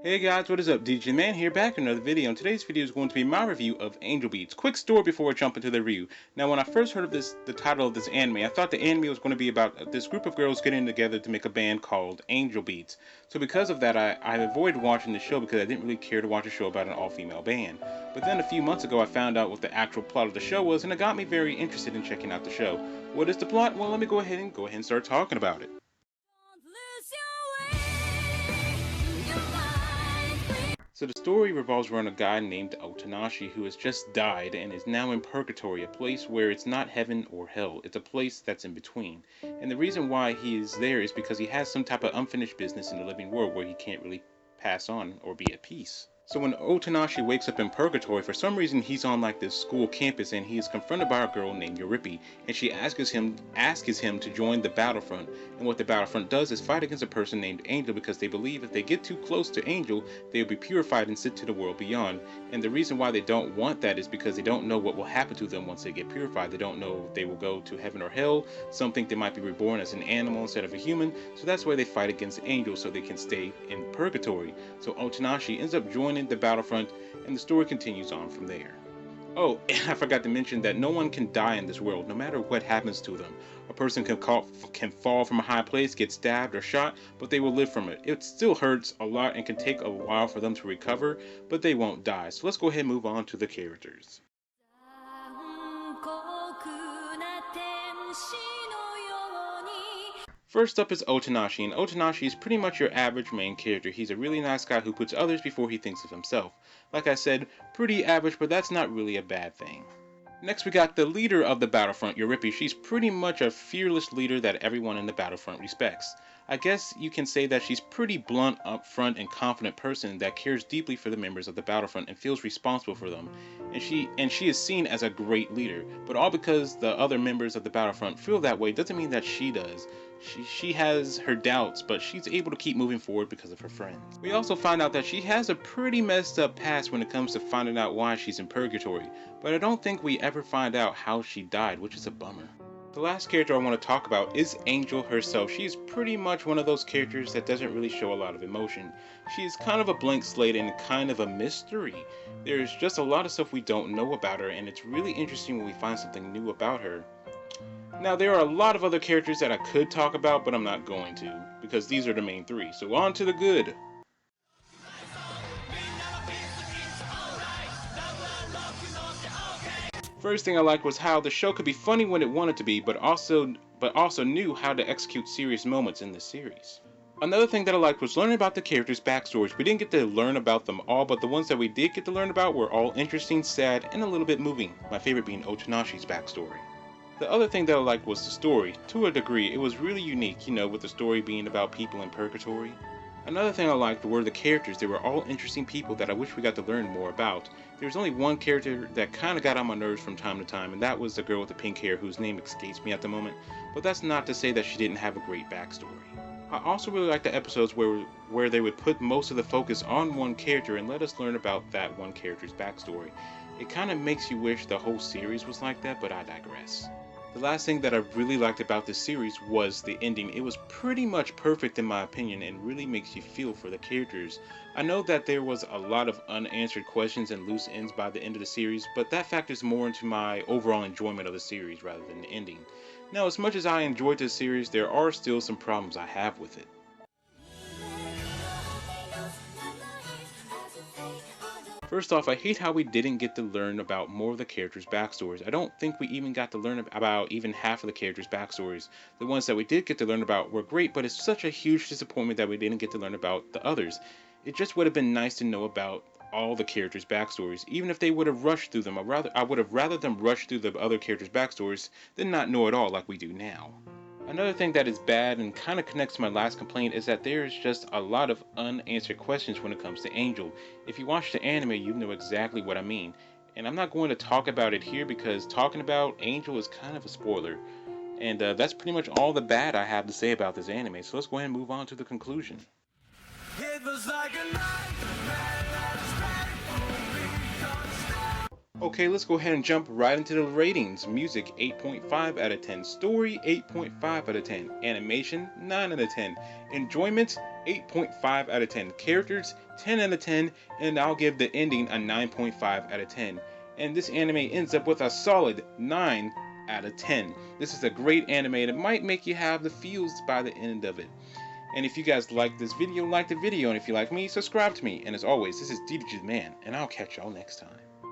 Hey guys, what is up? DJ Man here, back in another video, and today's video is going to be my review of Angel Beats. Quick story before I jump into the review. Now, when I first heard of the title of this anime, I thought the anime was going to be about this group of girls getting together to make a band called Angel Beats. So because of that, I avoided watching the show because I didn't really care to watch a show about an all-female band. But then a few months ago, I found out what the actual plot of the show was, and it got me very interested in checking out the show. What is the plot? Well, let me go ahead and start talking about it. So the story revolves around a guy named Otanashi who has just died and is now in purgatory, a place where it's not heaven or hell, it's a place that's in between. And the reason why he is there is because he has some type of unfinished business in the living world where he can't really pass on or be at peace. So when Otanashi wakes up in purgatory, for some reason he's on like this school campus and he is confronted by a girl named Yuripi, and she asks him to join the Battlefront. And what the Battlefront does is fight against a person named Angel because they believe if they get too close to Angel, they will be purified and sent to the world beyond. And the reason why they don't want that is because they don't know what will happen to them once they get purified. They don't know if they will go to heaven or hell. Some think they might be reborn as an animal instead of a human, so that's why they fight against Angel so they can stay in purgatory. So Otanashi ends up joining the Battlefront, and the story continues on from there. Oh, and I forgot to mention that no one can die in this world, no matter what happens to them. A person can fall from a high place, get stabbed or shot, but they will live from it. It still hurts a lot and can take a while for them to recover, but they won't die. So let's go ahead and move on to the characters. First up is Otanashi, and Otanashi is pretty much your average main character. He's a really nice guy who puts others before he thinks of himself. Like I said, pretty average, but that's not really a bad thing. Next we got the leader of the Battlefront, Yuripi. She's pretty much a fearless leader that everyone in the Battlefront respects. I guess you can say that she's pretty blunt, upfront, and confident person that cares deeply for the members of the Battlefront and feels responsible for them. And she is seen as a great leader, but all because the other members of the Battlefront feel that way doesn't mean that she does. She has her doubts, but she's able to keep moving forward because of her friends. We also find out that she has a pretty messed up past when it comes to finding out why she's in purgatory, but I don't think we ever find out how she died, which is a bummer. The last character I want to talk about is Angel herself. She's pretty much one of those characters that doesn't really show a lot of emotion. She's kind of a blank slate and kind of a mystery. There's just a lot of stuff we don't know about her, and it's really interesting when we find something new about her. Now, there are a lot of other characters that I could talk about, but I'm not going to, because these are the main three. So on to the good. First thing I liked was how the show could be funny when it wanted to be, but also knew how to execute serious moments in this series. Another thing that I liked was learning about the characters' backstories. We didn't get to learn about them all, but the ones that we did get to learn about were all interesting, sad, and a little bit moving. My favorite being Otanashi's backstory. The other thing that I liked was the story. To a degree, it was really unique, with the story being about people in purgatory. Another thing I liked were the characters. They were all interesting people that I wish we got to learn more about. There's only one character that kind of got on my nerves from time to time, and that was the girl with the pink hair whose name escapes me at the moment, but that's not to say that she didn't have a great backstory. I also really liked the episodes where they would put most of the focus on one character and let us learn about that one character's backstory. It kind of makes you wish the whole series was like that, but I digress. The last thing that I really liked about this series was the ending. It was pretty much perfect in my opinion and really makes you feel for the characters. I know that there was a lot of unanswered questions and loose ends by the end of the series, but that factors more into my overall enjoyment of the series rather than the ending. Now, as much as I enjoyed this series, there are still some problems I have with it. First off, I hate how we didn't get to learn about more of the characters' backstories. I don't think we even got to learn about even half of the characters' backstories. The ones that we did get to learn about were great, but it's such a huge disappointment that we didn't get to learn about the others. It just would have been nice to know about all the characters' backstories, even if they would have rushed through them. I would have rather them rush through the other characters' backstories than not know it all like we do now. Another thing that is bad and kind of connects to my last complaint is that there is just a lot of unanswered questions when it comes to Angel. If you watch the anime, you know exactly what I mean. And I'm not going to talk about it here because talking about Angel is kind of a spoiler. And that's pretty much all the bad I have to say about this anime. So let's go ahead and move on to the conclusion. It was like a Okay, let's go ahead and jump right into the ratings. Music 8.5 out of 10. Story 8.5 out of 10. Animation 9 out of 10. Enjoyment 8.5 out of 10. Characters 10 out of 10. And I'll give the ending a 9.5 out of 10. And this anime ends up with a solid 9 out of 10. This is a great anime and it might make you have the feels by the end of it. And if you guys like this video, like the video. And if you like me, subscribe to me. And as always, this is DDG the Man, and I'll catch y'all next time.